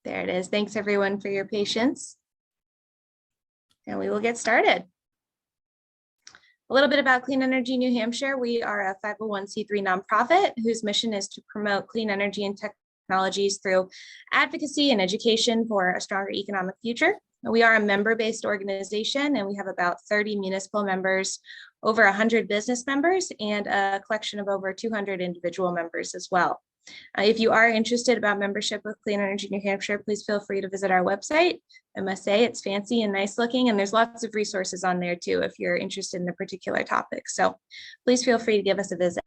There it is. Thanks everyone for your patience. And we will get started. A little bit about Clean Energy New Hampshire. We are a 501c3 nonprofit whose mission is to promote clean energy and technologies through advocacy and education for a stronger economic future. We are a member-based organization, and we have about 30 municipal members, over 100 business members, and a collection of over 200 individual members as well. If you are interested about membership with Clean Energy New Hampshire, please feel free to visit our website. I must say it's fancy and nice looking, and there's lots of resources on there too if you're interested in a particular topic. So please feel free to give us a visit.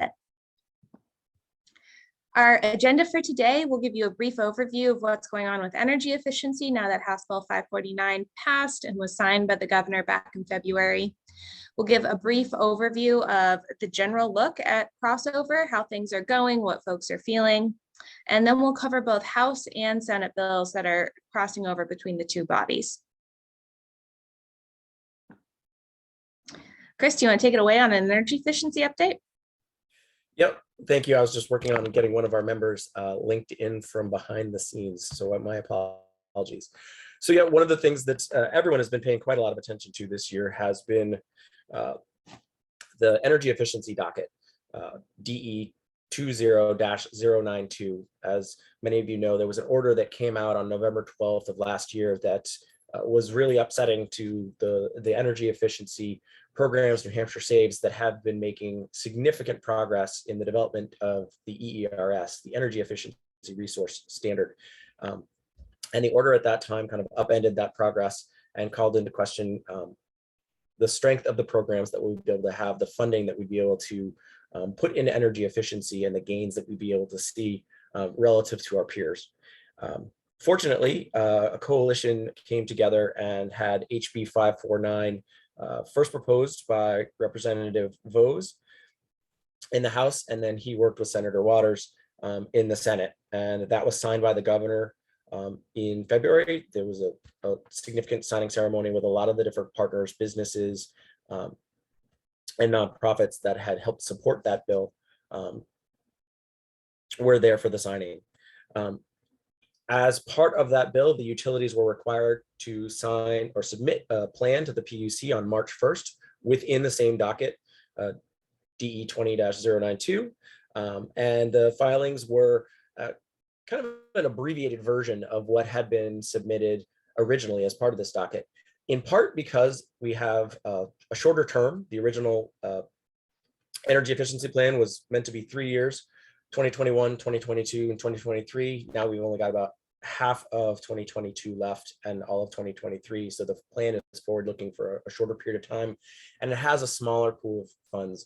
Our agenda for today will give you a brief overview of what's going on with energy efficiency now that House Bill 549 passed and was signed by the governor back in February. We'll give a brief overview of the general look at crossover, how things are going, what folks are feeling, and then we'll cover both House and Senate bills that are crossing over between the two bodies. Chris, do you want to take it away on an energy efficiency update? Yep, thank you. I was just working on getting one of our members linked in from behind the scenes, so my apologies. So yeah, one of the things that everyone has been paying quite a lot of attention to this year has been the energy efficiency docket, DE 20-092. As many of you know, there was an order that came out on November 12th of last year that was really upsetting to the energy efficiency programs New Hampshire Saves that have been making significant progress in the development of the EERS, the Energy Efficiency Resource Standard. And the order at that time kind of upended that progress and called into question the strength of the programs that we'd be able to have, the funding that we'd be able to put into energy efficiency, and the gains that we'd be able to see relative to our peers. Fortunately, a coalition came together and had HB 549 first proposed by Representative Vose in the House, and then he worked with Senator Waters in the Senate, and that was signed by the governor in February. There was a significant signing ceremony with a lot of the different partners, businesses, and nonprofits that had helped support that bill were there for the signing. As part of that bill, the utilities were required to sign or submit a plan to the PUC on March 1st within the same docket, DE 20-092. And the filings were kind of an abbreviated version of what had been submitted originally as part of this docket, in part because we have a shorter term. The original energy efficiency plan was meant to be 3 years, 2021, 2022, and 2023. Now we've only got about half of 2022 left and all of 2023. So the plan is forward looking for a shorter period of time, and it has a smaller pool of funds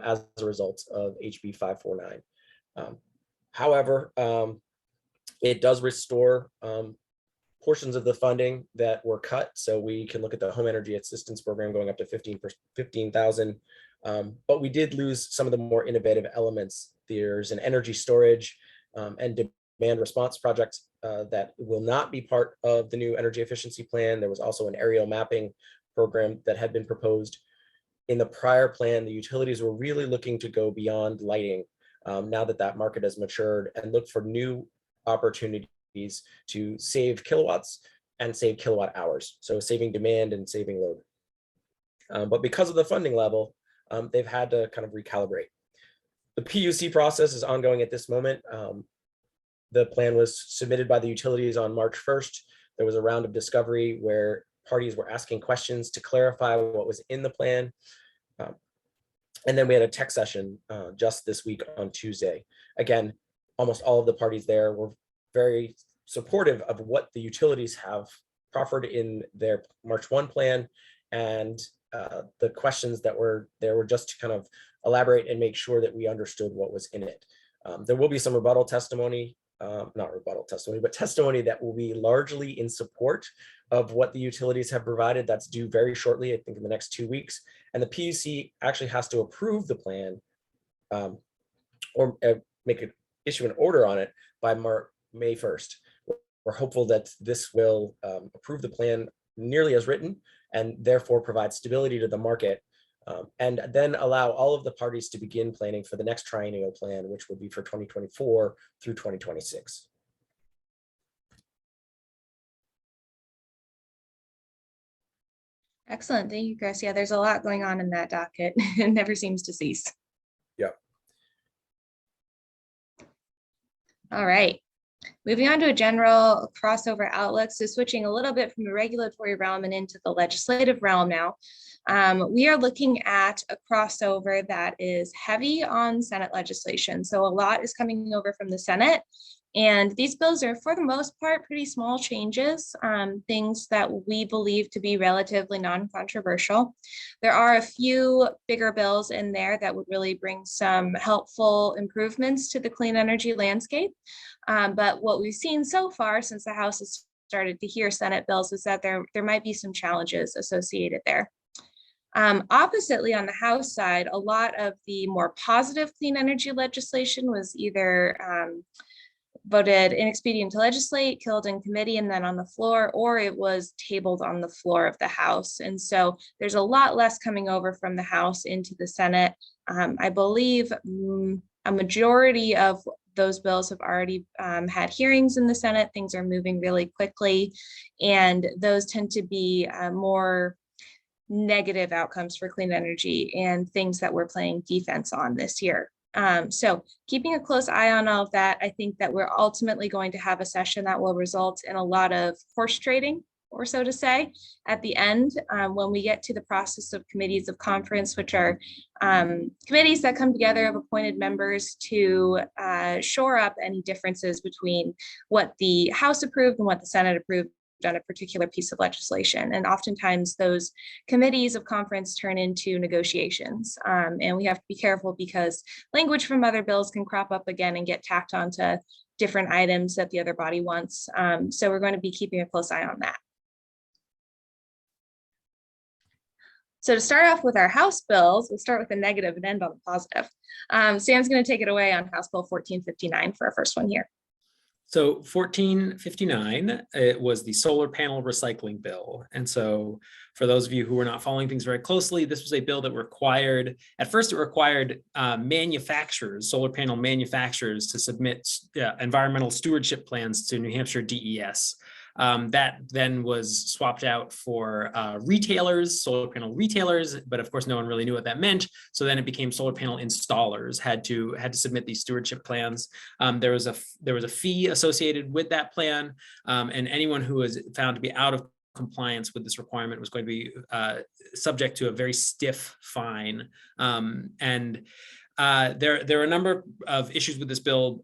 as a result of HB 549. However, it does restore portions of the funding that were cut. So we can look at the home energy assistance program going up to 15,000. But we did lose some of the more innovative elements. There's an energy storage and demand response project that will not be part of the new energy efficiency plan. There was also an aerial mapping program that had been proposed. In the prior plan, the utilities were really looking to go beyond lighting now that that market has matured, and look for new opportunities to save kilowatts and save kilowatt hours. So saving demand and saving load. But because of the funding level, they've had to kind of recalibrate. The PUC process is ongoing at this moment. The plan was submitted by the utilities on March 1st. There was a round of discovery where parties were asking questions to clarify what was in the plan. And then we had a tech session just this week on Tuesday. Again, almost all of the parties there were very supportive of what the utilities have proffered in their March 1 plan, and the questions that were there were just to kind of elaborate and make sure that we understood what was in it. There will be some rebuttal testimony, not rebuttal testimony, but testimony that will be largely in support of what the utilities have provided. That's due very shortly, I think in the next 2 weeks. And the PUC actually has to approve the plan or issue an order on it by May 1st. We're hopeful that this will approve the plan nearly as written, and therefore provide stability to the market, and then allow all of the parties to begin planning for the next triennial plan, which will be for 2024 through 2026. Excellent. Thank you, Chris. Yeah, there's a lot going on in that docket. It never seems to cease. Yeah. All right. Moving on to a general crossover outlook. So switching a little bit from the regulatory realm and into the legislative realm now. We are looking at a crossover that is heavy on Senate legislation. So a lot is coming over from the Senate. And these bills are, for the most part, pretty small changes, things that we believe to be relatively non-controversial. There are a few bigger bills in there that would really bring some helpful improvements to the clean energy landscape. But what we've seen so far since the House has started to hear Senate bills is that there might be some challenges associated there. Oppositely, on the House side, a lot of the more positive clean energy legislation was either voted inexpedient to legislate, killed in committee and then on the floor, or it was tabled on the floor of the House. And so there's a lot less coming over from the House into the Senate. I believe a majority of those bills have already had hearings in the Senate. Things are moving really quickly, and those tend to be more negative outcomes for clean energy and things that we're playing defense on this year. So keeping a close eye on all of that, I think that we're ultimately going to have a session that will result in a lot of horse trading, or so to say, at the end, when we get to the process of committees of conference, which are committees that come together of appointed members to shore up any differences between what the House approved and what the Senate approved on a particular piece of legislation. And oftentimes those committees of conference turn into negotiations. And we have to be careful because language from other bills can crop up again and get tacked onto different items that the other body wants. So we're going to be keeping a close eye on that. So to start off with our House bills, we'll start with the negative and end on the positive. Sam's going to take it away on House Bill 1459 for our first one here. So 1459, it was the solar panel recycling bill. And so for those of you who were not following things very closely, this was a bill that required, at first it required manufacturers, solar panel manufacturers, to submit environmental stewardship plans to New Hampshire DES. That then was swapped out for retailers, solar panel retailers, but of course no one really knew what that meant. So then it became solar panel installers had to submit these stewardship plans. There was a fee associated with that plan, and anyone who was found to be out of compliance with this requirement was going to be subject to a very stiff fine. There are a number of issues with this bill.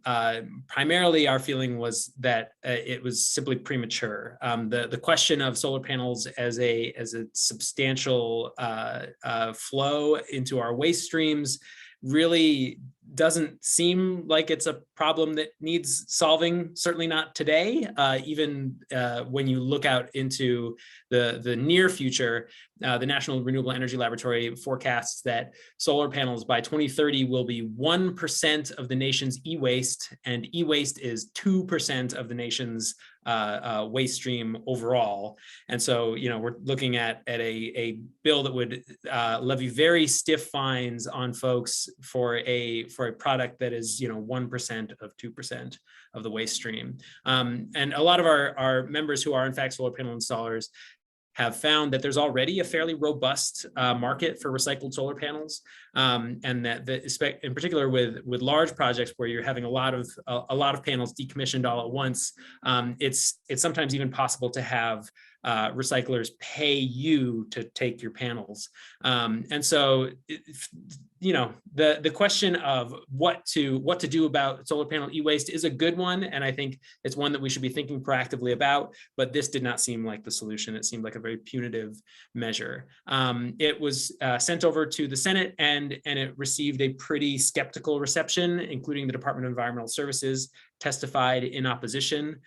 Primarily, our feeling was that it was simply premature. The question of solar panels as a substantial flow into our waste streams really doesn't seem like it's a problem that needs solving, certainly not today. Even when you look out into the near future, the National Renewable Energy Laboratory forecasts that solar panels by 2030 will be 1% of the nation's e-waste, and e-waste is 2% of the nation's waste stream overall. And so, we're looking at a bill that would levy very stiff fines on folks for a product that is 1% of 2% of the waste stream. And a lot of our members who are in fact solar panel installers have found that there's already a fairly robust market for recycled solar panels, and that in particular with large projects where you're having a lot of panels decommissioned all at once, it's sometimes even possible to have recyclers pay you to take your panels. And so, the question of what to do about solar panel e-waste is a good one, and I think it's one that we should be thinking proactively about. But this did not seem like the solution. It seemed like a very punitive measure. It was sent over to the Senate, and it received a pretty skeptical reception, including the Department of Environmental Services testified in opposition,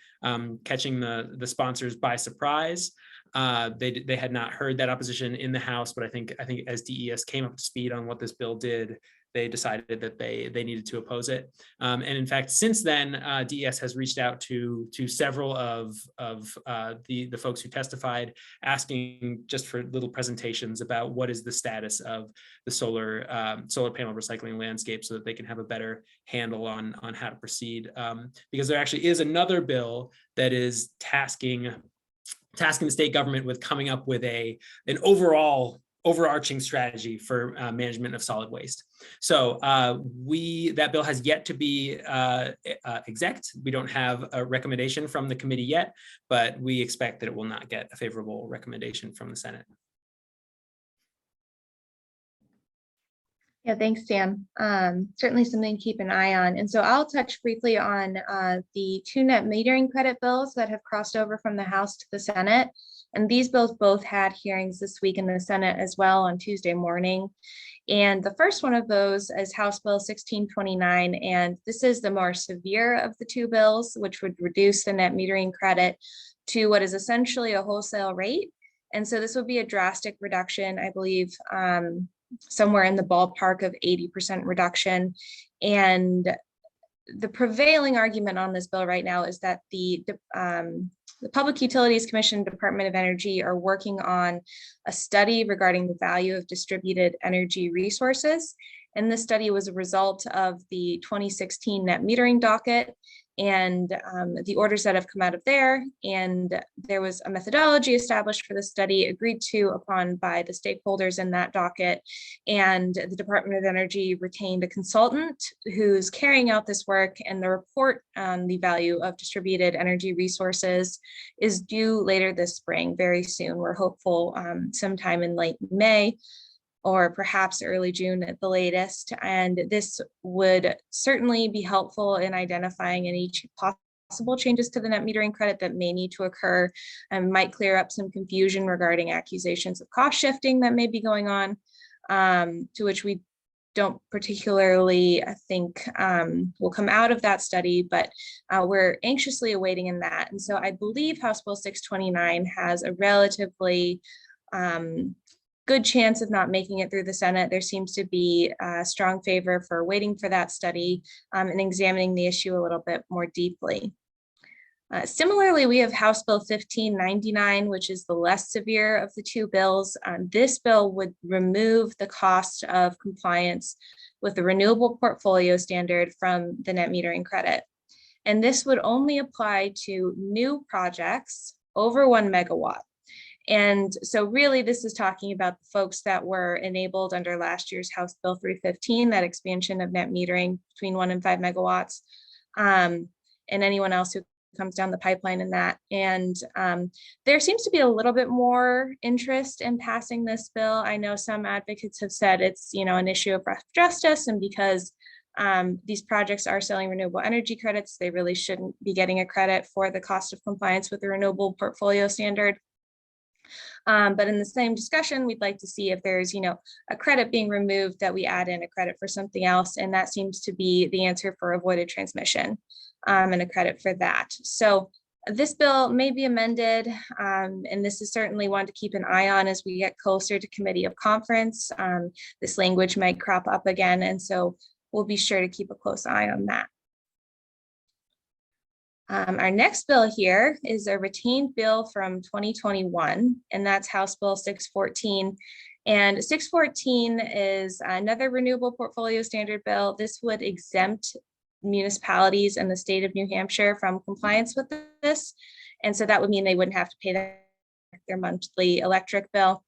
catching the sponsors by surprise. They had not heard that opposition in the House, but I think as DES came up to speed on what this bill did, they decided that they needed to oppose it. And in fact, since then, DES has reached out to several of the folks who testified, asking just for little presentations about what is the status of the solar panel recycling landscape, so that they can have a better handle on how to proceed. Because there actually is another bill that is tasking tasking the state government with coming up with an overarching strategy for management of solid waste. So that bill has yet to be exec. We don't have a recommendation from the committee yet, but we expect that it will not get a favorable recommendation from the Senate. Yeah, thanks, Dan. Certainly something to keep an eye on. And so I'll touch briefly on the 2 net metering credit bills that have crossed over from the House to the Senate. And these bills both had hearings this week in the Senate as well on Tuesday morning. And the first one of those is House Bill 1629. And this is the more severe of the 2 bills, which would reduce the net metering credit to what is essentially a wholesale rate. And so this would be a drastic reduction, I believe, somewhere in the ballpark of 80% reduction. And the prevailing argument on this bill right now is that the Public Utilities Commission, Department of Energy are working on a study regarding the value of distributed energy resources. And this study was a result of the 2016 net metering docket and the orders that have come out of there. And there was a methodology established for the study, agreed to upon by the stakeholders in that docket. And the Department of Energy retained a consultant who's carrying out this work, and the report on the value of distributed energy resources is due later this spring, very soon. We're hopeful sometime in late May, or perhaps early June at the latest. And this would certainly be helpful in identifying any possible changes to the net metering credit that may need to occur, and might clear up some confusion regarding accusations of cost shifting that may be going on, to which we don't particularly, I think, will come out of that study, but we're anxiously awaiting in that. And so I believe House Bill 629 has a relatively good chance of not making it through the Senate. There seems to be a strong favor for waiting for that study and examining the issue a little bit more deeply. Similarly, we have House Bill 1599, which is the less severe of the 2 bills. This bill would remove the cost of compliance with the renewable portfolio standard from the net metering credit. And this would only apply to new projects over 1 megawatt. And so really this is talking about the folks that were enabled under last year's House Bill 315, that expansion of net metering between 1 and 5 megawatts, and anyone else who comes down the pipeline in that. And there seems to be a little bit more interest in passing this bill. I know some advocates have said it's, an issue of rough justice, and because these projects are selling renewable energy credits, they really shouldn't be getting a credit for the cost of compliance with the renewable portfolio standard. But in the same discussion, we'd like to see if there's, a credit being removed, that we add in a credit for something else. And that seems to be the answer for avoided transmission, and a credit for that. So this bill may be amended, and this is certainly one to keep an eye on as we get closer to committee of conference. This language might crop up again, and so we'll be sure to keep a close eye on that. Our next bill here is a retained bill from 2021, and that's House Bill 614. And 614 is another renewable portfolio standard bill. This would exempt municipalities in the state of New Hampshire from compliance with this. And so that would mean they wouldn't have to pay their monthly electric bill.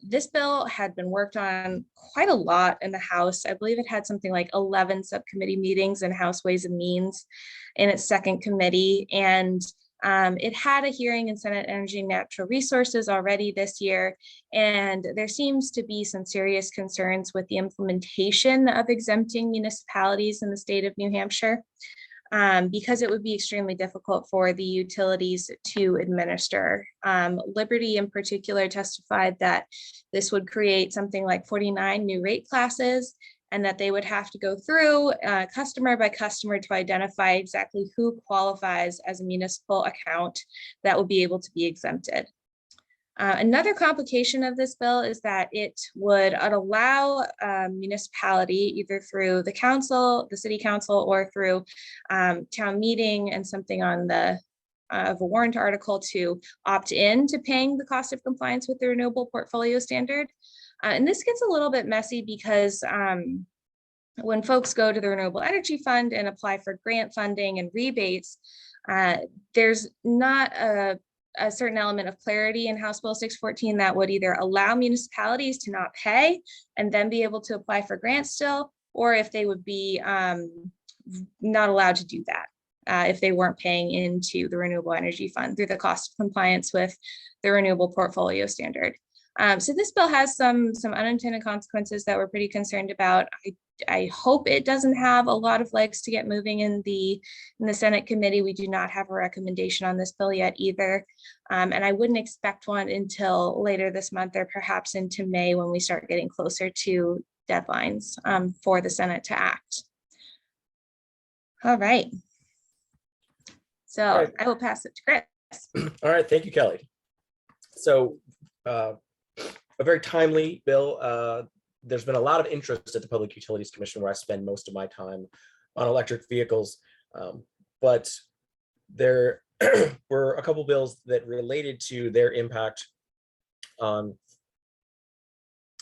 This bill had been worked on quite a lot in the House. I believe it had something like 11 subcommittee meetings in House Ways and Means in its second committee. And it had a hearing in Senate Energy and Natural Resources already this year. And there seems to be some serious concerns with the implementation of exempting municipalities in the state of New Hampshire, because it would be extremely difficult for the utilities to administer. Liberty in particular testified that this would create something like 49 new rate classes, and that they would have to go through customer by customer to identify exactly who qualifies as a municipal account that would be able to be exempted. Another complication of this bill is that it would allow a municipality, either through the council, the city council, or through town meeting and something on the of a warrant article, to opt in to paying the cost of compliance with the renewable portfolio standard. And this gets a little bit messy because when folks go to the Renewable Energy Fund and apply for grant funding and rebates, there's not a a certain element of clarity in House Bill 614 that would either allow municipalities to not pay and then be able to apply for grants still, or if they would be not allowed to do that if they weren't paying into the Renewable Energy Fund through the cost of compliance with the Renewable Portfolio Standard. So this bill has some unintended consequences that we're pretty concerned about. I hope it doesn't have a lot of legs to get moving in the Senate committee. We do not have a recommendation on this bill yet either. And I wouldn't expect one until later this month or perhaps into May when we start getting closer to deadlines for the Senate to act. All right. So All right. I will pass it to Chris. All right, thank you, Kelly. So a very timely bill. There's been a lot of interest at the Public Utilities Commission, where I spend most of my time on electric vehicles. But there were a couple bills that related to their impact on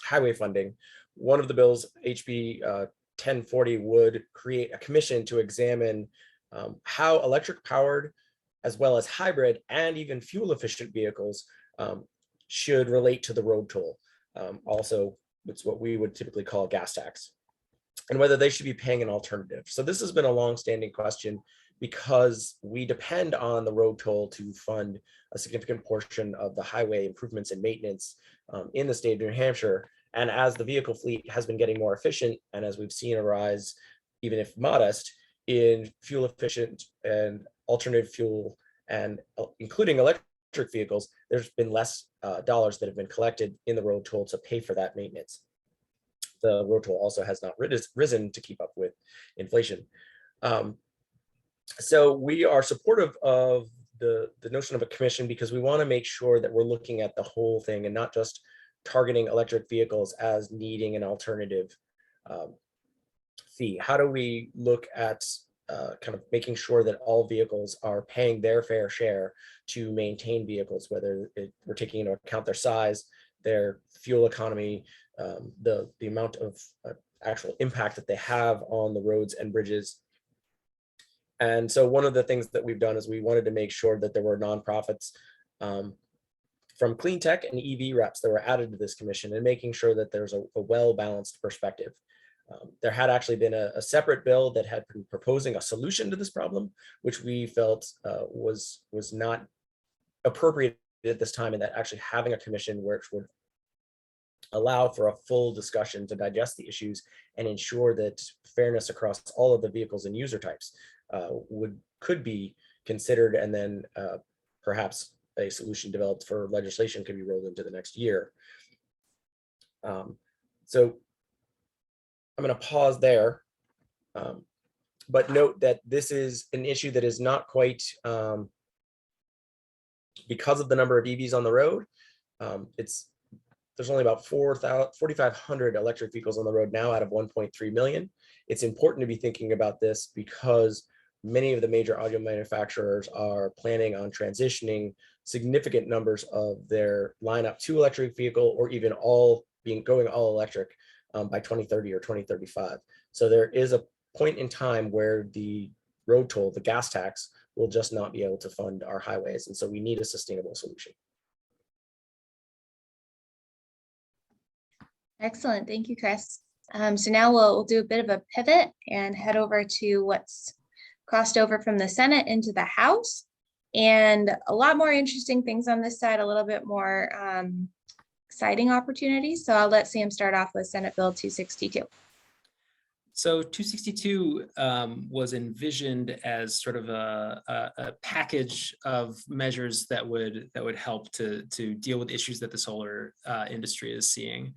highway funding. One of the bills, HB 1040, would create a commission to examine how electric powered, as well as hybrid and even fuel efficient vehicles should relate to the road toll. Also, it's what we would typically call a gas tax, and whether they should be paying an alternative. So this has been a long-standing question because we depend on the road toll to fund a significant portion of the highway improvements and maintenance in the state of New Hampshire. And as the vehicle fleet has been getting more efficient, and as we've seen a rise, even if modest, in fuel efficient and alternative fuel, and including electric vehicles, there's been less dollars that have been collected in the road toll to pay for that maintenance. The road toll also has not risen to keep up with inflation. So we are supportive of the notion of a commission because we want to make sure that we're looking at the whole thing and not just targeting electric vehicles as needing an alternative fee. How do we look at kind of making sure that all vehicles are paying their fair share to maintain vehicles, whether we're taking into account their size, their fuel economy, the amount of actual impact that they have on the roads and bridges. And so one of the things that we've done is we wanted to make sure that there were nonprofits from clean tech and EV reps that were added to this commission, and making sure that there's a well-balanced perspective. There had actually been a separate bill that had been proposing a solution to this problem, which we felt was not appropriate at this time, and that actually having a commission which would allow for a full discussion to digest the issues and ensure that fairness across all of the vehicles and user types could be considered, and then perhaps a solution developed for legislation could be rolled into the next year. So I'm going to pause there, but note that this is an issue that is not quite, because of the number of EVs on the road, there's only about 4,500 electric vehicles on the road now out of 1.3 million. It's important to be thinking about this because many of the major auto manufacturers are planning on transitioning significant numbers of their lineup to electric vehicle, or even going all electric by 2030 or 2035. So there is a point in time where the road toll, the gas tax, will just not be able to fund our highways. And so we need a sustainable solution. Excellent. Thank you, Chris. So now we'll do a bit of a pivot and head over to what's crossed over from the Senate into the House, and a lot more interesting things on this side, a little bit more exciting opportunities. So I'll let Sam start off with Senate Bill 262. So 262 was envisioned as sort of a package of measures that would help to deal with issues that the solar industry is seeing.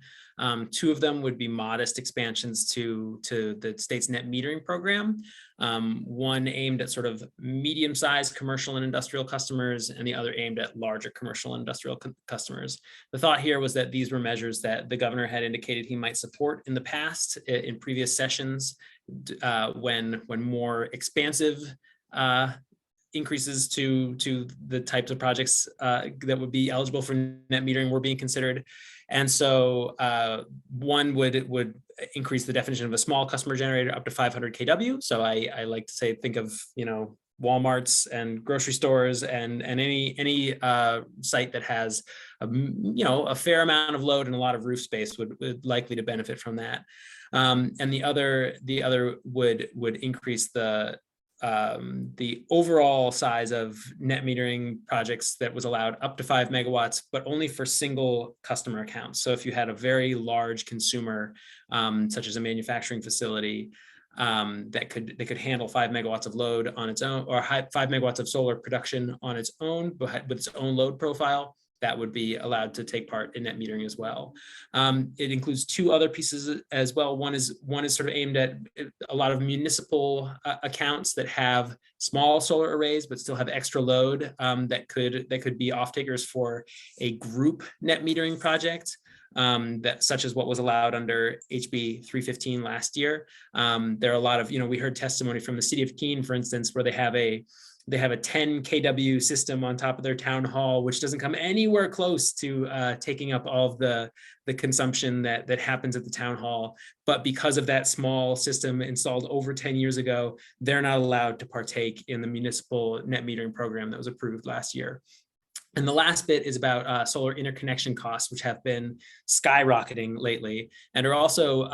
Two of them would be modest expansions to the state's net metering program. One aimed at sort of medium-sized commercial and industrial customers, and the other aimed at larger commercial and industrial customers. The thought here was that these were measures that the governor had indicated he might support in the past, in previous sessions, when more expansive increases to the types of projects that would be eligible for net metering were being considered. And so one would increase the definition of a small customer generator up to 500 kW. So I like to say, think of, Walmarts and grocery stores and any site that has a fair amount of load and a lot of roof space would likely to benefit from that. And the other would increase the overall size of net metering projects that was allowed up to 5 megawatts, but only for single customer accounts. So if you had a very large consumer, such as a manufacturing facility, that could handle 5 megawatts of load on its own, or 5 megawatts of solar production on its own, but with its own load profile, that would be allowed to take part in net metering as well. It includes 2 other pieces as well. One is sort of aimed at a lot of municipal accounts that have small solar arrays but still have extra load, that could be off takers for a group net metering project. That such as what was allowed under HB 315 last year. There are a lot of, we heard testimony from the city of Keene, for instance, where they have a 10 kW system on top of their town hall, which doesn't come anywhere close to taking up all of the consumption that happens at the town hall. But because of that small system installed over 10 years ago, they're not allowed to partake in the municipal net metering program that was approved last year. And the last bit is about solar interconnection costs, which have been skyrocketing lately, and are also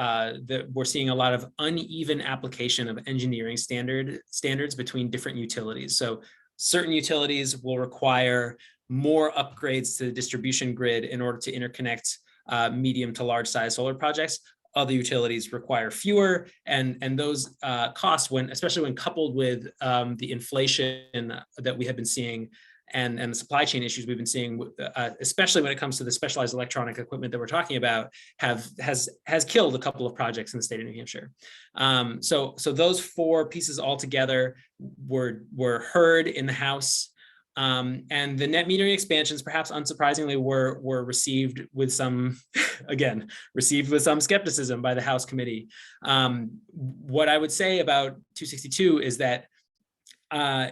we're seeing a lot of uneven application of engineering standards between different utilities. So certain utilities will require more upgrades to the distribution grid in order to interconnect medium to large size solar projects. Other utilities require fewer, and those costs, especially when coupled with the inflation that we have been seeing and the supply chain issues we've been seeing, especially when it comes to the specialized electronic equipment that we're talking about, has killed a couple of projects in the state of New Hampshire. So those 4 pieces all together were heard in the House. And the net metering expansions, perhaps unsurprisingly, were received with some, received with some skepticism by the House committee. What I would say about 262 is that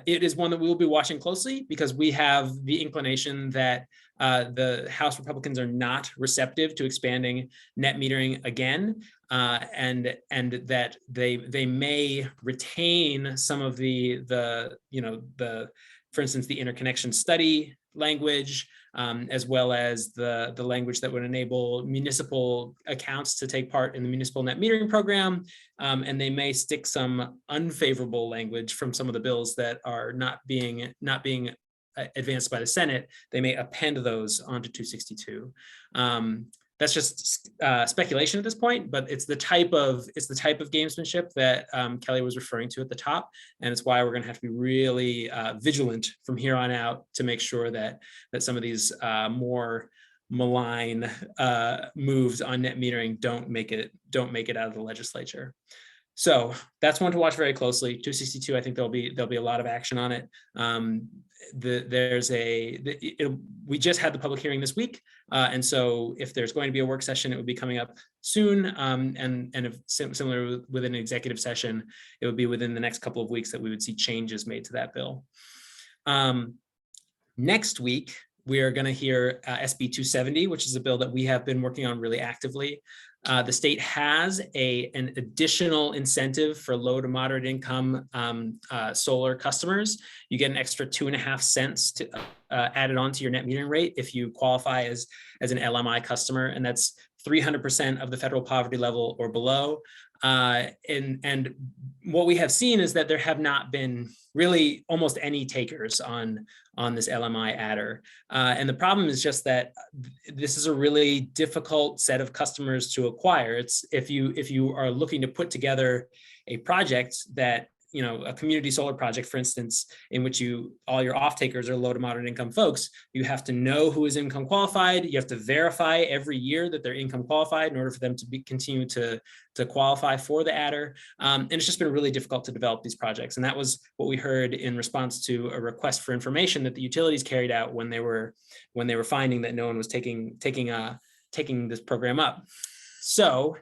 it is one that we will be watching closely, because we have the inclination that the House Republicans are not receptive to expanding net metering again, and that they may retain some of the for instance, the interconnection study language, as well as the language that would enable municipal accounts to take part in the municipal net metering program. And they may stick some unfavorable language from some of the bills that are not being advanced by the Senate. They may append those onto 262. That's just speculation at this point, but it's the type of gamesmanship that Kelly was referring to at the top, and it's why we're going to have to be really vigilant from here on out to make sure that some of these more malign moves on net metering don't make it out of the legislature. So that's one to watch very closely. 262, I think there'll be a lot of action on it. We just had the public hearing this week, and so if there's going to be a work session, it would be coming up soon. And if similar with an executive session, it would be within the next couple of weeks that we would see changes made to that bill. Next week, we are going to hear SB 270, which is a bill that we have been working on really actively. The state has an additional incentive for low to moderate income solar customers. You get an extra 2.5 cents added onto your net metering rate if you qualify as an LMI customer, and that's 300% of the federal poverty level or below. And what we have seen is that there have not been really almost any takers on this LMI adder. And the problem is just that this is a really difficult set of customers to acquire. It's if you are looking to put together a project that, a community solar project, for instance, in which all your off-takers are low to moderate income folks, you have to know who is income qualified. You have to verify every year that they're income qualified in order for them to continue to qualify for the adder. And it's just been really difficult to develop these projects. And that was what we heard in response to a request for information that the utilities carried out when they were finding that no one was taking this program up. So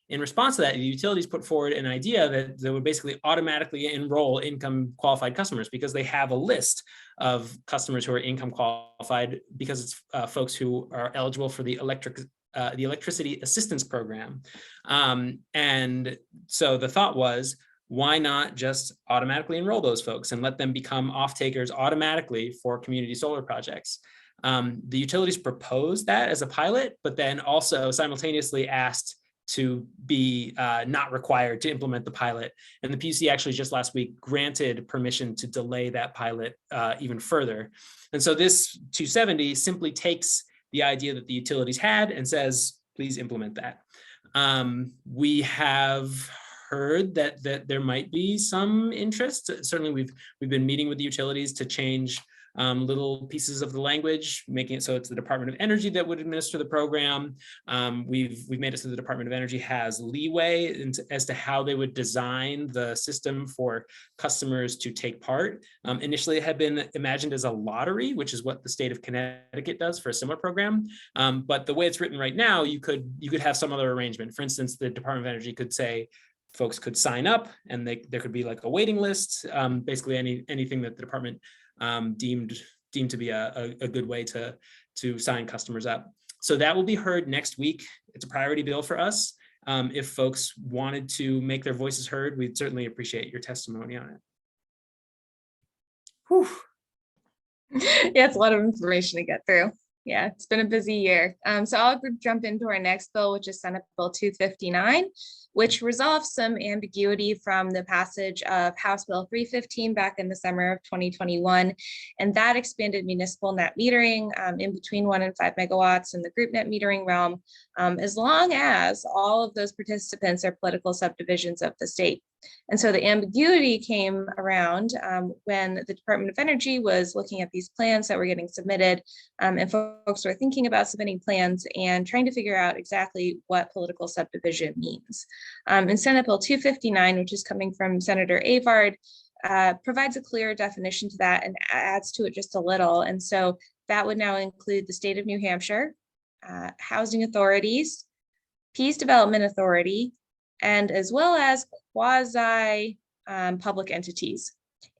in response to that, the utilities put forward an idea that they would basically automatically enroll income qualified customers, because they have a list of customers who are income qualified, because it's folks who are eligible for the electricity assistance program. And so the thought was, why not just automatically enroll those folks and let them become off-takers automatically for community solar projects? The utilities proposed that as a pilot, but then also simultaneously asked to be not required to implement the pilot. And the PUC actually just last week granted permission to delay that pilot even further. And so this 270 simply takes the idea that the utilities had and says, please implement that. We have heard that there might be some interest. Certainly we've been meeting with the utilities to change little pieces of the language, making it so it's the Department of Energy that would administer the program. We've made it so the Department of Energy has leeway as to how they would design the system for customers to take part. Initially, it had been imagined as a lottery, which is what the state of Connecticut does for a similar program. But the way it's written right now, you could have some other arrangement. For instance, the Department of Energy could say, folks could sign up and there could be like a waiting list, basically anything that the department deemed to be a good way to sign customers up. So that will be heard next week. It's a priority bill for us. If folks wanted to make their voices heard, we'd certainly appreciate your testimony on it. Whew. Yeah, it's a lot of information to get through. Yeah, it's been a busy year. So I'll jump into our next bill, which is Senate Bill 259, which resolves some ambiguity from the passage of House Bill 315 back in the summer of 2021. And that expanded municipal net metering in between 1 and 5 megawatts in the group net metering realm, as long as all of those participants are political subdivisions of the state. And so the ambiguity came around when the Department of Energy was looking at these plans that were getting submitted, and folks were thinking about submitting plans and trying to figure out exactly what political subdivision means. In Senate Bill 259, which is coming from Senator Avard, provides a clear definition to that and adds to it just a little. And so that would now include the state of New Hampshire, housing authorities, Peace Development Authority, and as well as quasi public entities.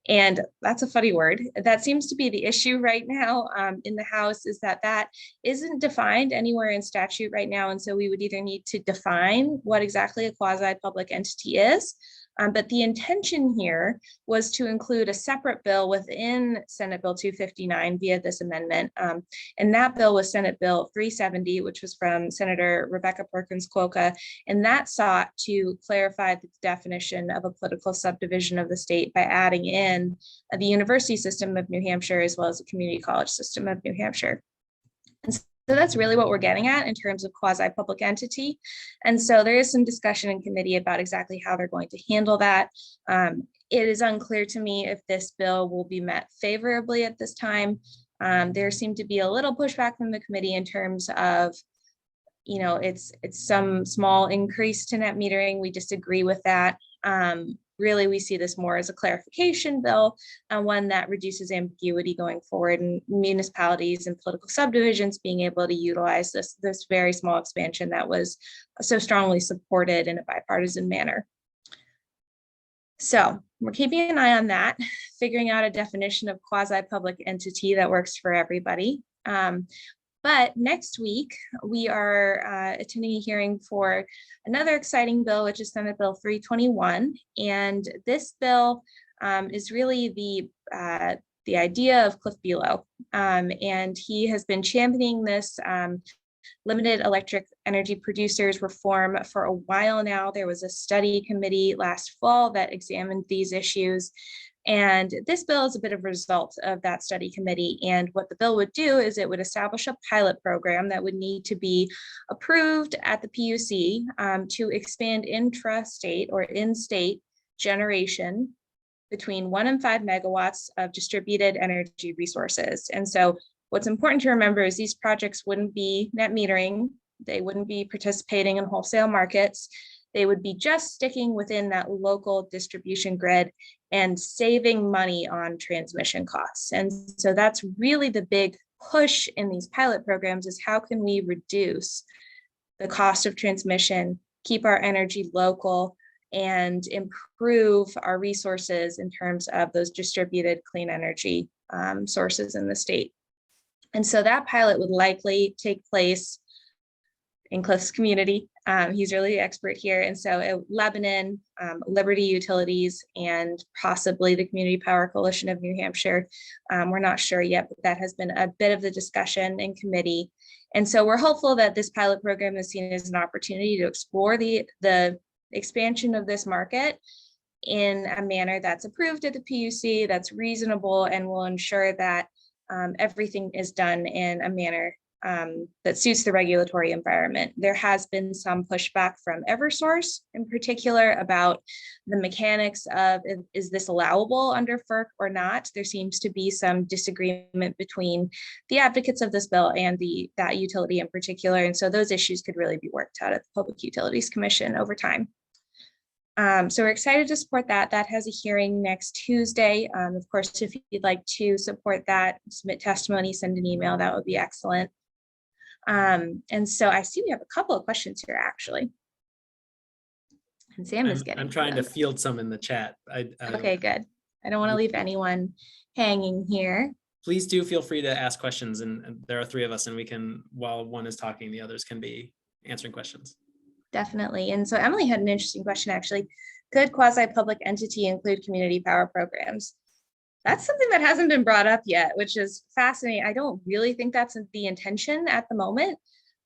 And that's a funny word. That seems to be the issue right now in the House, is that isn't defined anywhere in statute right now. And so we would either need to define what exactly a quasi public entity is, but the intention here was to include a separate bill within Senate Bill 259 via this amendment. And that bill was Senate Bill 370, which was from Senator Rebecca Perkins Quokka. And that sought to clarify the definition of a political subdivision of the state by adding in the university system of New Hampshire, as well as the community college system of New Hampshire. And so that's really what we're getting at in terms of quasi-public entity. And so there is some discussion in committee about exactly how they're going to handle that. It is unclear to me if this bill will be met favorably at this time. There seemed to be a little pushback from the committee in terms of, you know, it's some small increase to net metering. We disagree with that. Really, we see this more as a clarification bill, one that reduces ambiguity going forward, and municipalities and political subdivisions being able to utilize this very small expansion that was so strongly supported in a bipartisan manner. So we're keeping an eye on that, figuring out a definition of quasi-public entity that works for everybody. But next week, we are attending a hearing for another exciting bill, which is Senate Bill 321. And this bill is really the idea of Cliff Bulow. And he has been championing this limited electric energy producers reform for a while now. There was a study committee last fall that examined these issues. And this bill is a bit of a result of that study committee. And what the bill would do is it would establish a pilot program that would need to be approved at the PUC to expand intrastate or in-state generation between 1 and 5 megawatts of distributed energy resources. And so what's important to remember is these projects wouldn't be net metering. They wouldn't be participating in wholesale markets. They would be just sticking within that local distribution grid and saving money on transmission costs. And so that's really the big push in these pilot programs, is how can we reduce the cost of transmission, keep our energy local, and improve our resources in terms of those distributed clean energy sources in the state. And so that pilot would likely take place in Cliff's community, He's really expert here. And so Lebanon, Liberty Utilities, and possibly the Community Power Coalition of New Hampshire. We're not sure yet, but that has been a bit of the discussion in committee. And so we're hopeful that this pilot program is seen as an opportunity to explore the expansion of this market in a manner that's approved at the PUC, that's reasonable, and will ensure that everything is done in a manner that suits the regulatory environment. There has been some pushback from Eversource in particular about the mechanics of, is this allowable under FERC or not? There seems to be some disagreement between the advocates of this bill and that utility in particular. And so those issues could really be worked out at the Public Utilities Commission over time. So we're excited to support that. That has a hearing next Tuesday. Of course, if you'd like to support that, submit testimony, send an email, that would be excellent. And so I see we have a couple of questions here, actually. And Sam is getting I'm trying to field some in the chat. Okay, good. I don't want to leave anyone hanging here. Please do feel free to ask questions, and there are 3 of us, and we can, while one is talking, the others can be answering questions. Definitely. And so Emily had an interesting question, actually. Could quasi-public entity include community power programs? That's something that hasn't been brought up yet, which is fascinating. I don't really think that's the intention at the moment,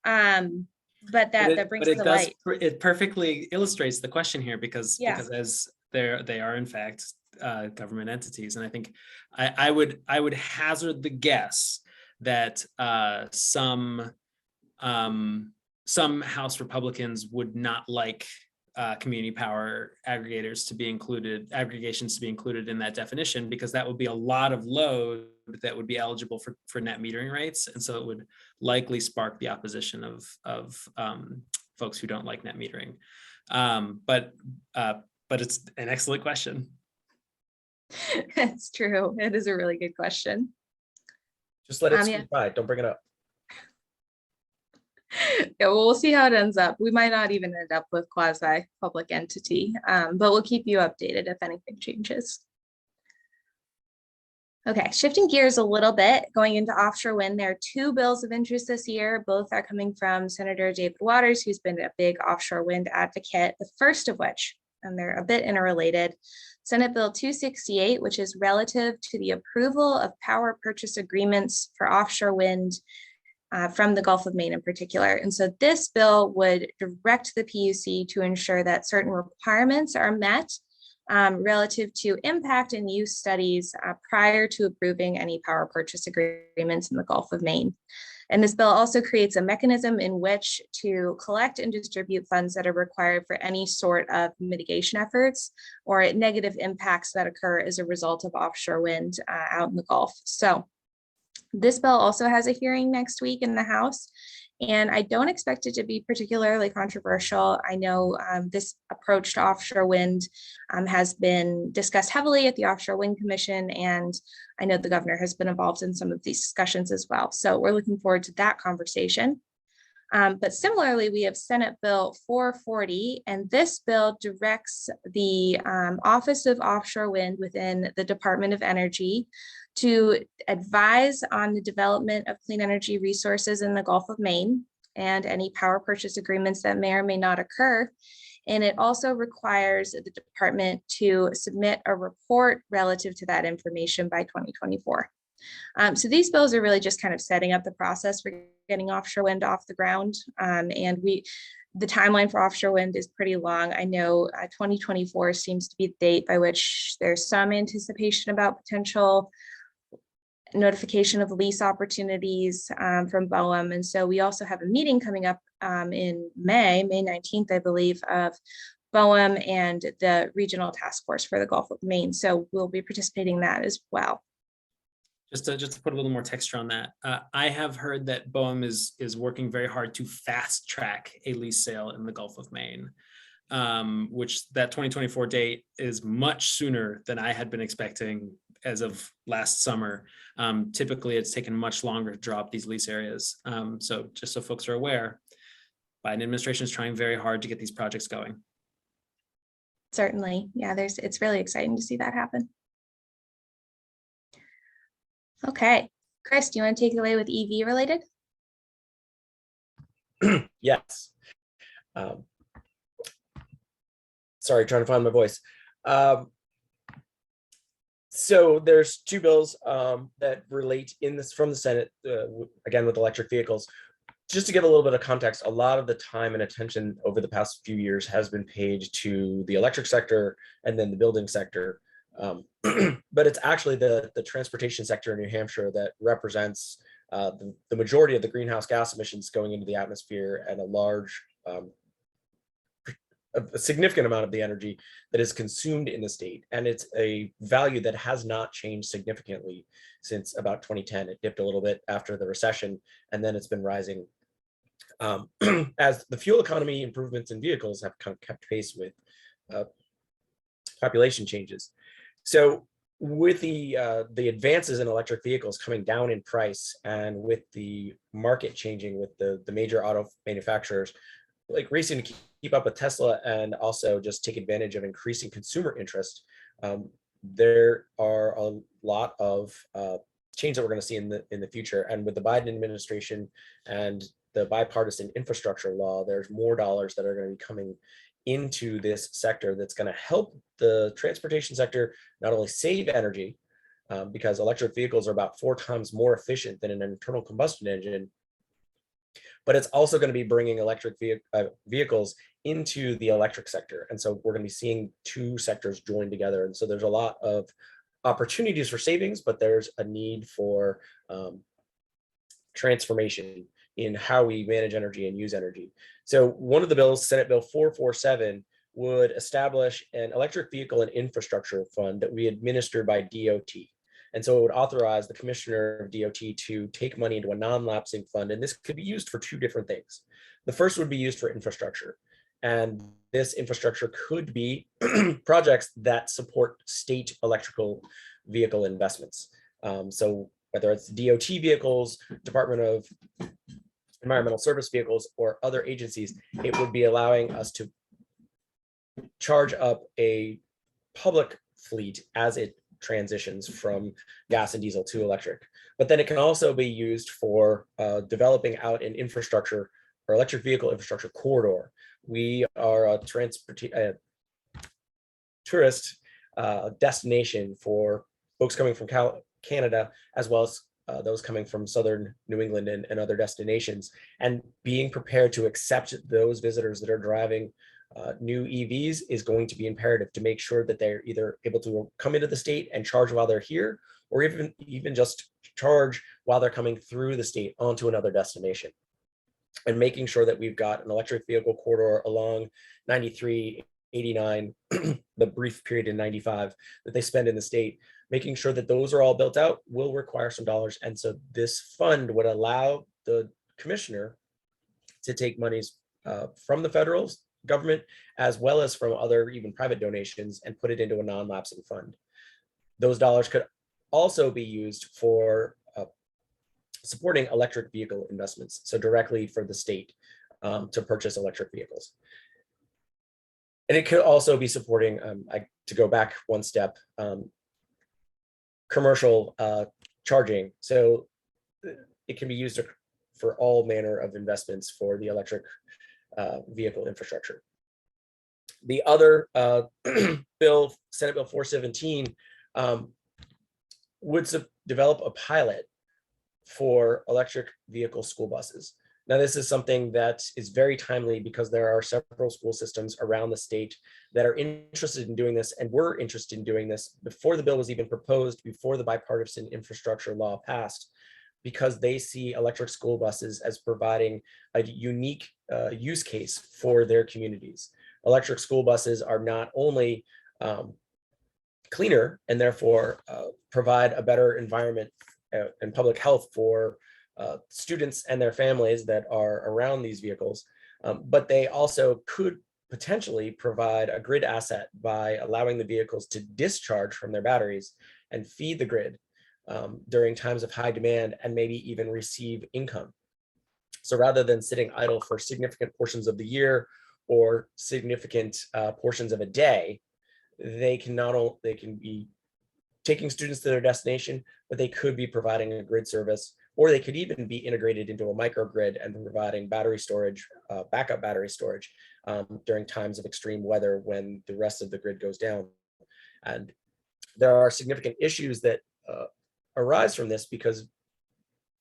but that brings to light. It perfectly illustrates the question here because as they are in fact government entities, and I think I would hazard the guess that some House Republicans would not like community power aggregations to be included in that definition, because that would be a lot of load that would be eligible for net metering rates, and so it would likely spark the opposition of folks who don't like net metering. But it's an excellent question. It's true. It is a really good question. Just let it slide by. Don't bring it up. Yeah, well, we'll see how it ends up. We might not even end up with quasi-public entity, but we'll keep you updated if anything changes. Okay, shifting gears a little bit, going into offshore wind, there are 2 bills of interest this year. Both are coming from Senator David Waters, who's been a big offshore wind advocate. The first of which, and they're a bit interrelated, Senate Bill 268, which is relative to the approval of power purchase agreements for offshore wind from the Gulf of Maine in particular. And so this bill would direct the PUC to ensure that certain requirements are met relative to impact and use studies prior to approving any power purchase agreements in the Gulf of Maine. And this bill also creates a mechanism in which to collect and distribute funds that are required for any sort of mitigation efforts or negative impacts that occur as a result of offshore wind out in the Gulf. So this bill also has a hearing next week in the House, and I don't expect it to be particularly controversial. I know this approach to offshore wind has been discussed heavily at the Offshore Wind Commission, and I know the governor has been involved in some of these discussions as well. So we're looking forward to that conversation. But similarly, we have Senate Bill 440, and this bill directs the Office of Offshore Wind within the Department of Energy to advise on the development of clean energy resources in the Gulf of Maine and any power purchase agreements that may or may not occur. And it also requires the department to submit a report relative to that information by 2024. So these bills are really just kind of setting up the process for getting offshore wind off the ground. And the timeline for offshore wind is pretty long. I know 2024 seems to be the date by which there's some anticipation about potential notification of lease opportunities from BOEM. And so we also have a meeting coming up in May 19th, I believe, of BOEM and the Regional Task Force for the Gulf of Maine. So we'll be participating in that as well. Just to put a little more texture on that, I have heard that BOEM is working very hard to fast track a lease sale in the Gulf of Maine, which that 2024 date is much sooner than I had been expecting as of last summer. Typically, it's taken much longer to drop these lease areas. So just so folks are aware, Biden administration is trying very hard to get these projects going. Certainly, yeah, it's really exciting to see that happen. Okay, Chris, do you want to take it away with EV related? Yes. Um, sorry, trying to find my voice. So there's two bills that relate in this from the Senate, again, with electric vehicles. Just to give a little bit of context, a lot of the time and attention over the past few years has been paid to the electric sector and then the building sector. But it's actually the transportation sector in New Hampshire that represents the majority of the greenhouse gas emissions going into the atmosphere, and a significant amount of the energy that is consumed in the state. And it's a value that has not changed significantly since about 2010. It dipped a little bit after the recession, and then it's been rising as the fuel economy improvements in vehicles have kind of kept pace with population changes. So with the advances in electric vehicles coming down in price, and with the market changing with the major auto manufacturers, like racing to keep up with Tesla and also just take advantage of increasing consumer interest, there are a lot of change that we're going to see in the future. And with the Biden administration and the bipartisan infrastructure law, there's more dollars that are going to be coming into this sector that's going to help the transportation sector not only save energy, because electric vehicles are about 4 times more efficient than an internal combustion engine, but it's also going to be bringing electric vehicles into the electric sector. And so we're going to be seeing two sectors join together. And so there's a lot of opportunities for savings, but there's a need for transformation in how we manage energy and use energy. So one of the bills, Senate Bill 447, would establish an electric vehicle and infrastructure fund that we administer by DOT. And so it would authorize the commissioner of DOT to take money into a non-lapsing fund. And this could be used for 2 different things. The first would be used for infrastructure. And this infrastructure could be projects that support state electrical vehicle investments. So whether it's DOT vehicles, Department of Environmental Service vehicles, or other agencies, it would be allowing us to charge up a public fleet as it transitions from gas and diesel to electric. But then it can also be used for developing out an infrastructure or electric vehicle infrastructure corridor. We are a tourist destination for folks coming from Canada, as well as those coming from southern New England and other destinations, and being prepared to accept those visitors that are driving new EVs is going to be imperative to make sure that they're either able to come into the state and charge while they're here, or even just charge while they're coming through the state onto another destination. And making sure that we've got an electric vehicle corridor along 93, 89, the brief period in 95 that they spend in the state, making sure that those are all built out will require some dollars. And so this fund would allow the commissioner to take monies from the federal government, as well as from other even private donations, and put it into a non-lapsing fund. Those dollars could also be used for supporting electric vehicle investments, so directly for the state to purchase electric vehicles. And it could also be supporting, to go back one step, commercial charging. So it can be used for all manner of investments for the electric vehicle infrastructure. The other bill, Senate Bill 417, would develop a pilot for electric vehicle school buses. Now, this is something that is very timely because there are several school systems around the state that are interested in doing this, and were interested in doing this before the bill was even proposed, before the bipartisan infrastructure law passed, because they see electric school buses as providing a unique use case for their communities. Electric school buses are not only cleaner and therefore provide a better environment and public health for students and their families that are around these vehicles, but they also could potentially provide a grid asset by allowing the vehicles to discharge from their batteries and feed the grid during times of high demand, and maybe even receive income. So rather than sitting idle for significant portions of the year or significant portions of a day, they can be taking students to their destination, but they could be providing a grid service or they could even be integrated into a microgrid and providing battery storage, backup battery storage during times of extreme weather when the rest of the grid goes down. And there are significant issues that arise from this because,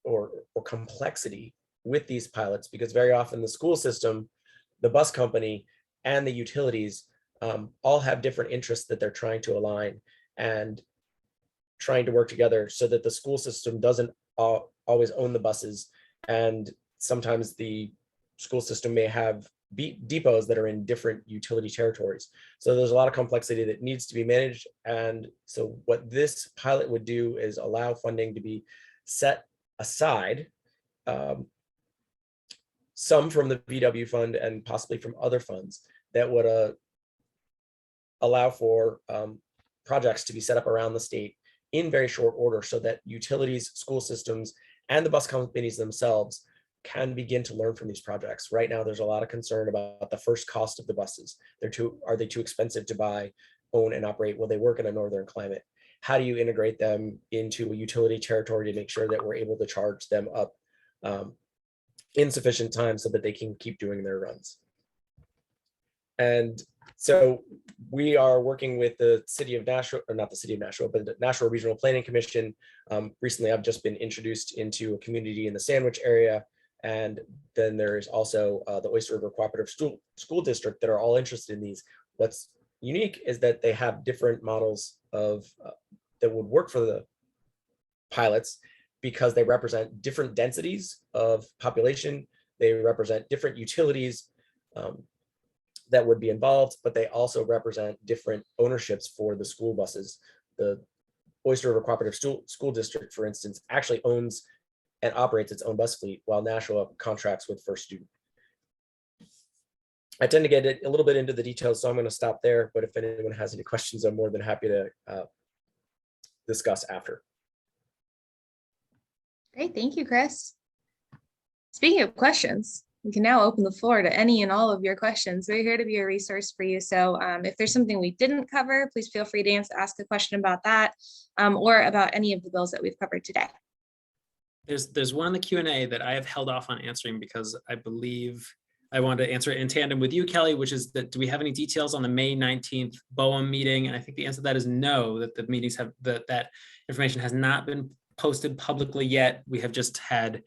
or complexity with these pilots, because very often the school system, the bus company, and the utilities all have different interests that they're trying to align and trying to work together so that the school system doesn't always own the buses. And sometimes the school system may have depots that are in different utility territories. So there's a lot of complexity that needs to be managed. And so what this pilot would do is allow funding to be set aside, some from the VW fund and possibly from other funds that would allow for projects to be set up around the state in very short order so that utilities, school systems, and the bus companies themselves can begin to learn from these projects. Right now, there's a lot of concern about the first cost of the buses. Are they too expensive to buy, own, and operate? Will they work in a northern climate? How do you integrate them into a utility territory to make sure that we're able to charge them up in sufficient time so that they can keep doing their runs? And so we are working with the city of Nashua, or not the city of Nashua, but the Nashua Regional Planning Commission. Recently, I've just been introduced into a community in the Sandwich area. And then there's also the Oyster River Cooperative School District that are all interested in these. What's unique is that they have different models of that would work for the pilots because they represent different densities of population. They represent different utilities that would be involved, but they also represent different ownerships for the school buses. The Oyster River Cooperative School District, for instance, actually owns and operates its own bus fleet, while Nashua contracts with First Student. I tend to get a little bit into the details, so I'm going to stop there. But if anyone has any questions, I'm more than happy to discuss after. Great, thank you, Chris. Speaking of questions, we can now open the floor to any and all of your questions. We're here to be a resource for you. So if there's something we didn't cover, please feel free to ask a question about that or about any of the bills that we've covered today. There's one in the Q&A that I have held off on answering because I believe I want to answer it in tandem with you, Kelly, which is that do we have any details on the May 19th BOEM meeting? And I think the answer to that is no, that the meetings have, that information has not been posted publicly yet. We have just had,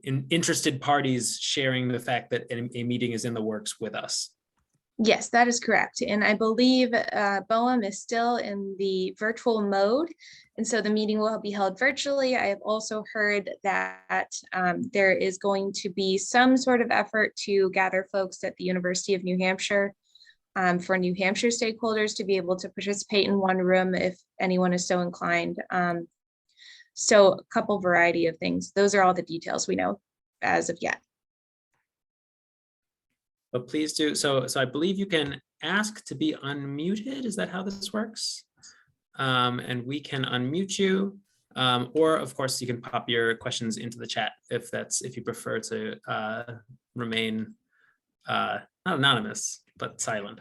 interested parties sharing the fact that a meeting is in the works with us. Yes, that is correct. And I believe BOEM is still in the virtual mode. And so the meeting will be held virtually. I have also heard that there is going to be some sort of effort to gather folks at the University of New Hampshire for New Hampshire stakeholders to be able to participate in one room if anyone is so inclined. So a couple variety of things. Those are all the details we know as of yet. But please do. So I believe you can ask to be unmuted. Is that how this works? And we can unmute you. Or of course you can pop your questions into the chat if you prefer to remain not anonymous, but silent.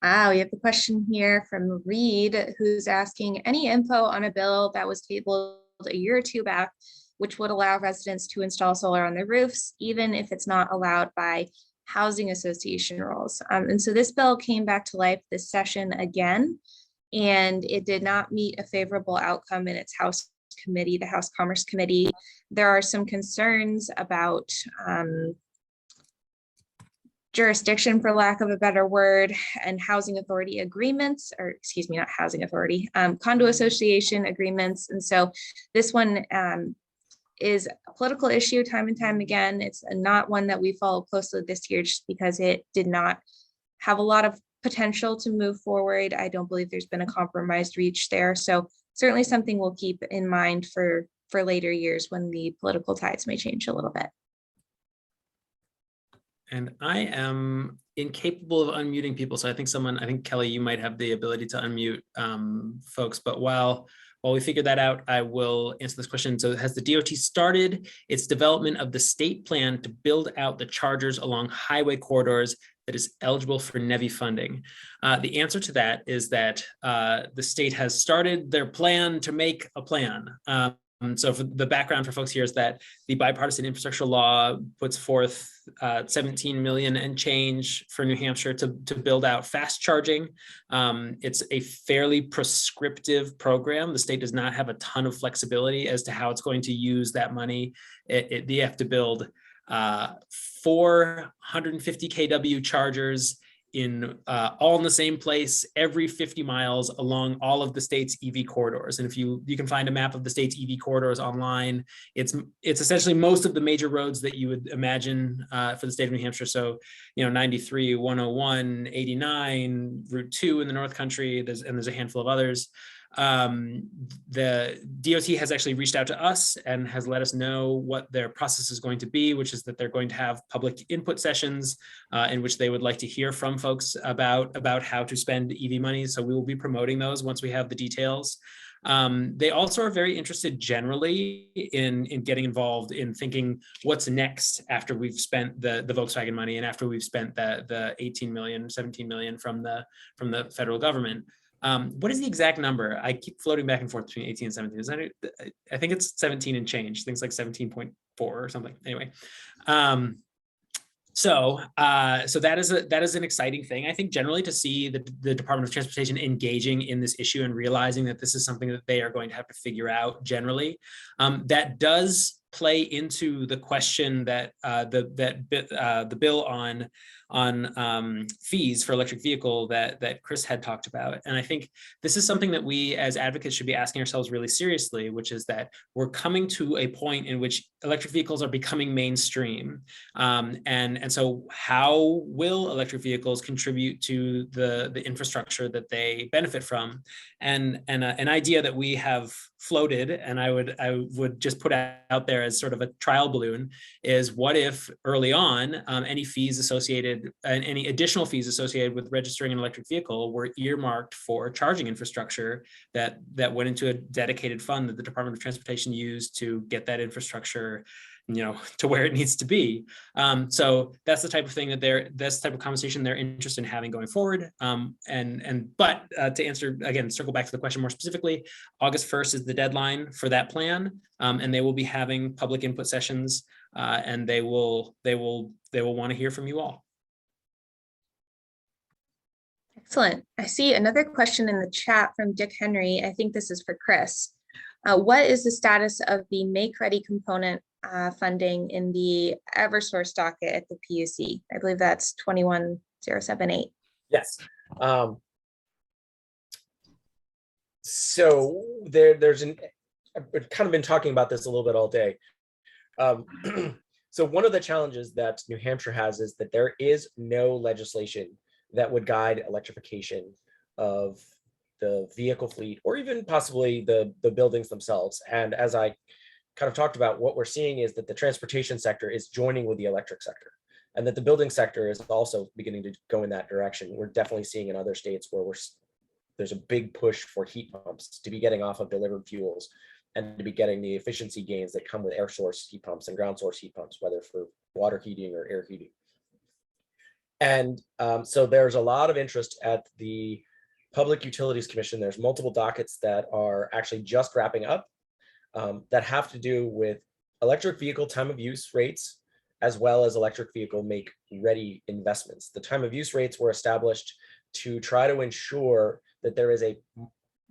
We have a question here from Reed, who's asking any info on a bill that was tabled a year or two back, which would allow residents to install solar on their roofs, even if it's not allowed by housing association rules. And so this bill came back to life this session again, and it did not meet a favorable outcome in its House committee, the House Commerce Committee. There are some concerns about jurisdiction, for lack of a better word, and housing authority agreements, or excuse me, not housing authority, condo association agreements. And so this one is a political issue time and time again. It's not one that we followed closely this year just because it did not have a lot of potential to move forward. I don't believe there's been a compromise reached there. So certainly something we'll keep in mind for later years when the political tides may change a little bit. And I am incapable of unmuting people. So I think Kelly, you might have the ability to unmute folks, but while we figure that out, I will answer this question. So has the DOT started its development of the state plan to build out the chargers along highway corridors that is eligible for NEVI funding? The answer to that is that the state has started their plan to make a plan. So for the background for folks here is that the bipartisan infrastructure law puts forth 17 million and change for New Hampshire to build out fast charging. It's a fairly prescriptive program. The state does not have a ton of flexibility as to how it's going to use that money. They have to build 450 kW chargers all in the same place every 50 miles along all of the state's EV corridors. And if you can find a map of the state's EV corridors online, it's essentially most of the major roads that you would imagine for the state of New Hampshire. So, 93, 101, 89, Route 2 in the North Country, there's a handful of others. The DOT has actually reached out to us and has let us know what their process is going to be, which is that they're going to have public input sessions in which they would like to hear from folks about how to spend EV money. So we will be promoting those once we have the details. They also are very interested generally in getting involved in thinking what's next after we've spent the Volkswagen money and after we've spent the 18 million, 17 million from the federal government. What is the exact number? I keep floating back and forth between 18 and 17. Is that I think it's 17 and change, things like 17.4 or something. Anyway, so that is an exciting thing. I think generally to see the Department of Transportation engaging in this issue and realizing that this is something that they are going to have to figure out generally. That does play into the question that the bill on fees for electric vehicle that Chris had talked about. And I think this is something that we as advocates should be asking ourselves really seriously, which is that we're coming to a point in which electric vehicles are becoming mainstream. And so how will electric vehicles contribute to the infrastructure that they benefit from? And an idea that we have floated, and I would just put out there as sort of a trial balloon, is what if early on any fees associated and any additional fees associated with registering an electric vehicle were earmarked for charging infrastructure that went into a dedicated fund that the Department of Transportation used to get that infrastructure to where it needs to be. So that's the type of thing that's the type of conversation they're interested in having going forward. But to answer, again, circle back to the question more specifically, August 1st is the deadline for that plan. And they will be having public input sessions and they will want to hear from you all. Excellent. I see another question in the chat from Dick Henry. I think this is for Chris. What is the status of the Make Ready component funding in the Eversource docket at the PUC? I believe that's 21078. Yes. So there's I've kind of been talking about this a little bit all day. So one of the challenges that New Hampshire has is that there is no legislation that would guide electrification of the vehicle fleet or even possibly the buildings themselves. And as I kind of talked about, what we're seeing is that the transportation sector is joining with the electric sector and that the building sector is also beginning to go in that direction. We're definitely seeing in other states where there's a big push for heat pumps to be getting off of delivered fuels and to be getting the efficiency gains that come with air source heat pumps and ground source heat pumps, whether for water heating or air heating. And so there's a lot of interest at the Public Utilities Commission. There's multiple dockets that are actually just wrapping up that have to do with electric vehicle time of use rates, as well as electric vehicle make ready investments. The time of use rates were established to try to ensure that there is a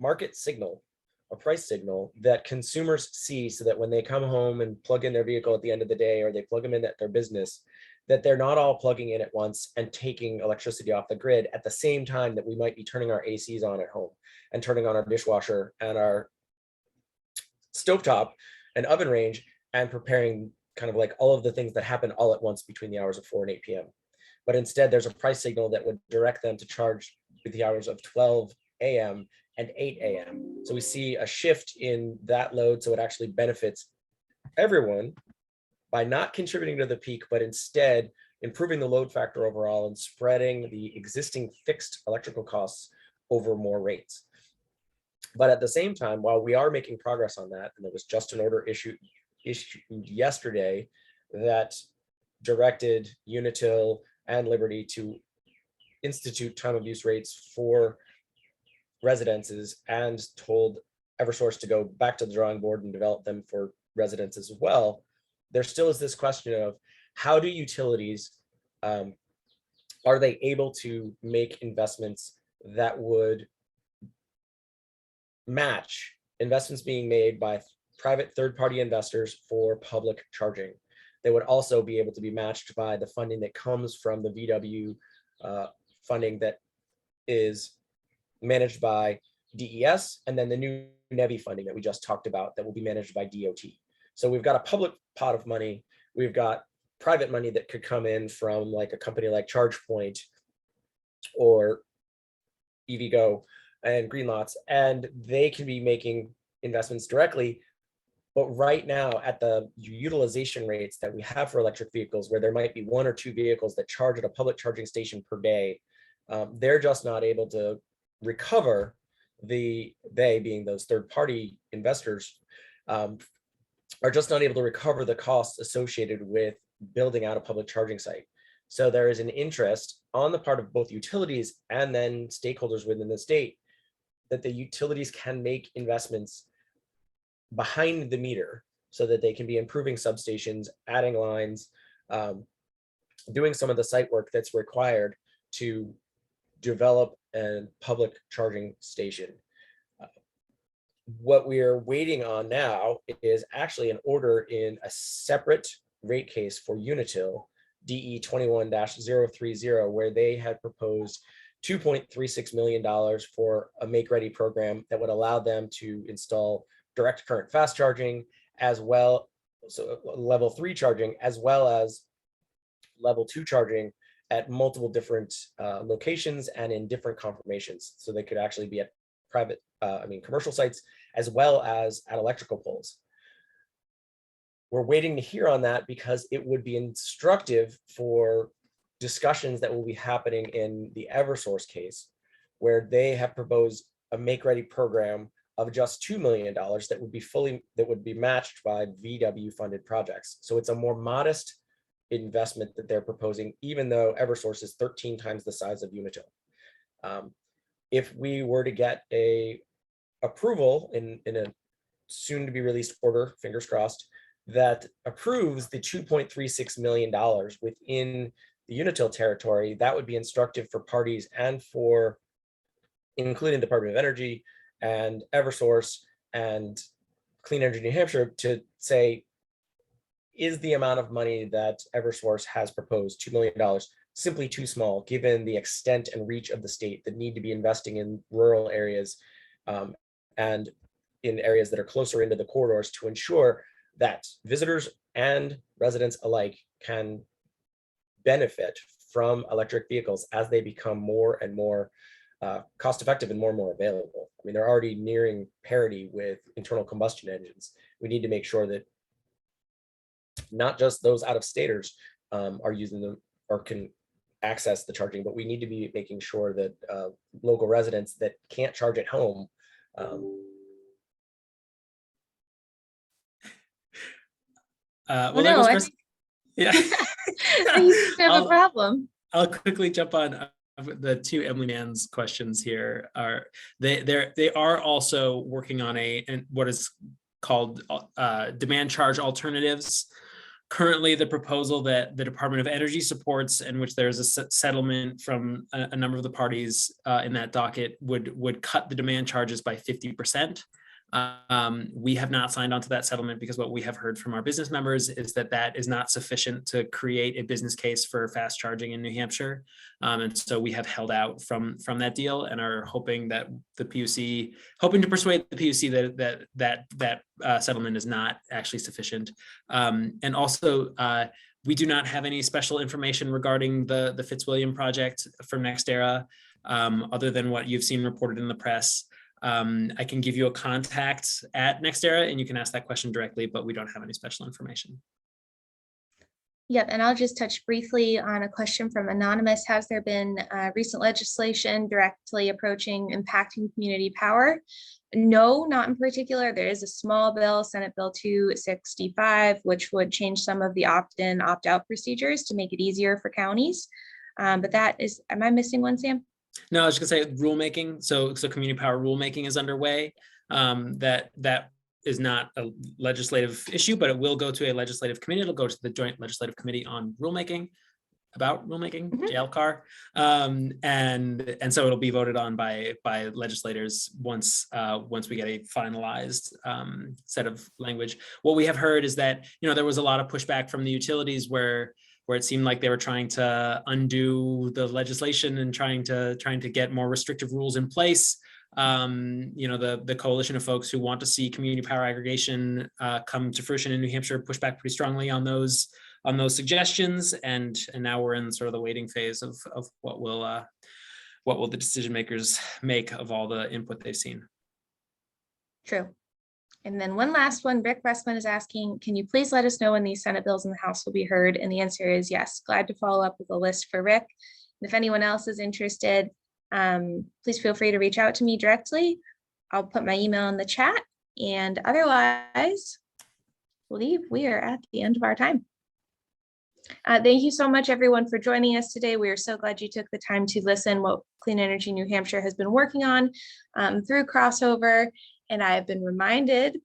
market signal, a price signal that consumers see, so that when they come home and plug in their vehicle at the end of the day, or they plug them in at their business, that they're not all plugging in at once and taking electricity off the grid at the same time that we might be turning our ACs on at home and turning on our dishwasher and our stovetop and oven range and preparing kind of like all of the things that happen all at once between the hours of 4 and 8 p.m. But instead, there's a price signal that would direct them to charge with the hours of 12 a.m. and 8 a.m. So we see a shift in that load, so it actually benefits everyone by not contributing to the peak, but instead improving the load factor overall and spreading the existing fixed electrical costs over more rates. But at the same time, while we are making progress on that, and there was just an order issued yesterday that directed Unitil and Liberty to institute time of use rates for residences and told Eversource to go back to the drawing board and develop them for residents as well, there still is this question of how do utilities, are they able to make investments that would match investments being made by private third-party investors for public charging? They would also be able to be matched by the funding that comes from the VW funding that is managed by DES, and then the new NEVI funding that we just talked about that will be managed by DOT. So we've got a public pot of money, we've got private money that could come in from like a company like ChargePoint or EVgo and Greenlots, and they can be making investments directly. But right now, at the utilization rates that we have for electric vehicles, where there might be 1 or 2 vehicles that charge at a public charging station per day, they're just not able to recover they being those third-party investors, are just not able to recover the costs associated with building out a public charging site. So there is an interest on the part of both utilities and then stakeholders within the state that the utilities can make investments behind the meter so that they can be improving substations, adding lines, doing some of the site work that's required to develop a public charging station. What we are waiting on now is actually an order in a separate rate case for Unitil, DE 21-030, where they had proposed $2.36 million for a make-ready program that would allow them to install direct current fast charging, as well, so level 3 charging, as well as level 2 charging at multiple different locations and in different conformations. So they could actually be at private, commercial sites, as well as at electrical poles. We're waiting to hear on that because it would be instructive for discussions that will be happening in the Eversource case, where they have proposed a make-ready program of just $2 million that would be matched by VW funded projects. So it's a more modest investment that they're proposing, even though Eversource is 13 times the size of Unitil. If we were to get a approval in a soon to be released order, fingers crossed, that approves the $2.36 million within the Unitil territory, that would be instructive for parties and for including Department of Energy and Eversource and Clean Energy New Hampshire to say, is the amount of money that Eversource has proposed, $2 million, simply too small, given the extent and reach of the state that need to be investing in rural areas and in areas that are closer into the corridors to ensure that visitors and residents alike can benefit from electric vehicles as they become more and more cost effective and more available. I mean, they're already nearing parity with internal combustion engines. We need to make sure that not just those out-of-staters are using them or can access the charging, but we need to be making sure that local residents that can't charge at home well, I think have a problem. I'll quickly jump on the two Emily Mann's questions here. They are also working on what is called demand charge alternatives. Currently, the proposal that the Department of Energy supports, and which there's a settlement from a number of the parties in that docket, would cut the demand charges by 50%. We have not signed on to that settlement because what we have heard from our business members is that is not sufficient to create a business case for fast charging in New Hampshire. And so we have held out from that deal and are hoping that the PUC, hoping to persuade the PUC that settlement is not actually sufficient. And also, we do not have any special information regarding the Fitzwilliam project from NextEra, other than what you've seen reported in the press. I can give you a contact at NextEra and you can ask that question directly, but we don't have any special information. Yep, and I'll just touch briefly on a question from Anonymous. Has there been recent legislation directly approaching impacting community power? No, not in particular. There is a small bill, Senate Bill 265, which would change some of the opt-in, opt-out procedures to make it easier for counties. But that is, am I missing one, Sam? No, I was just gonna say rulemaking. So community power rulemaking is underway. That is not a legislative issue, but it will go to a legislative committee. It'll go to the Joint Legislative Committee on Rulemaking, about rulemaking, JLCAR. And so it'll be voted on by legislators once we get a finalized set of language. What we have heard is that, you know, there was a lot of pushback from the utilities where it seemed like they were trying to undo the legislation and trying to get more restrictive rules in place. You know, the coalition of folks who want to see community power aggregation come to fruition in New Hampshire push back pretty strongly on those suggestions, and now we're in sort of the waiting phase of what will the decision makers make of all the input they've seen. True. And then one last one, Rick Ressman is asking, can you please let us know when these Senate bills in the House will be heard? And the answer is yes. Glad to follow up with a list for Rick. And if anyone else is interested, please feel free to reach out to me directly. I'll put my email in the chat. And otherwise, I believe we are at the end of our time. Thank you so much, everyone, for joining us today. We are so glad you took the time to listen what Clean Energy New Hampshire has been working on through crossover. And I have been reminded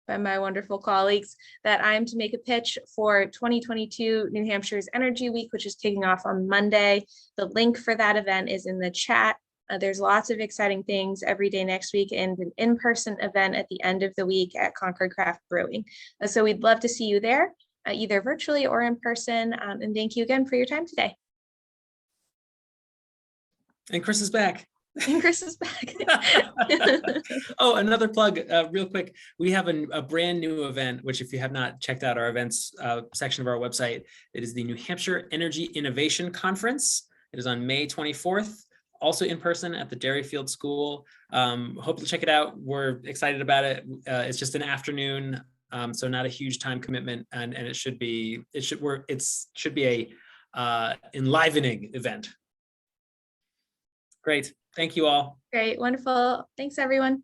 by my wonderful colleagues that I am to make a pitch for 2022 New Hampshire's Energy Week, which is kicking off on Monday. The link for that event is in the chat. There's lots of exciting things every day next week and an in-person event at the end of the week at Concord Craft Brewing. So we'd love to see you there, either virtually or in person. And thank you again for your time today. And Chris is back. And Chris is back. Oh, another plug real quick. We have a brand new event, which if you have not checked out our events section of our website, it is the New Hampshire Energy Innovation Conference. It is on May 24th, also in person at the Dairyfield School. Hope to check it out. We're excited about it. It's just an afternoon, so not a huge time commitment, and it should be a enlivening event. Great. Thank you all. Great. Wonderful. Thanks, everyone.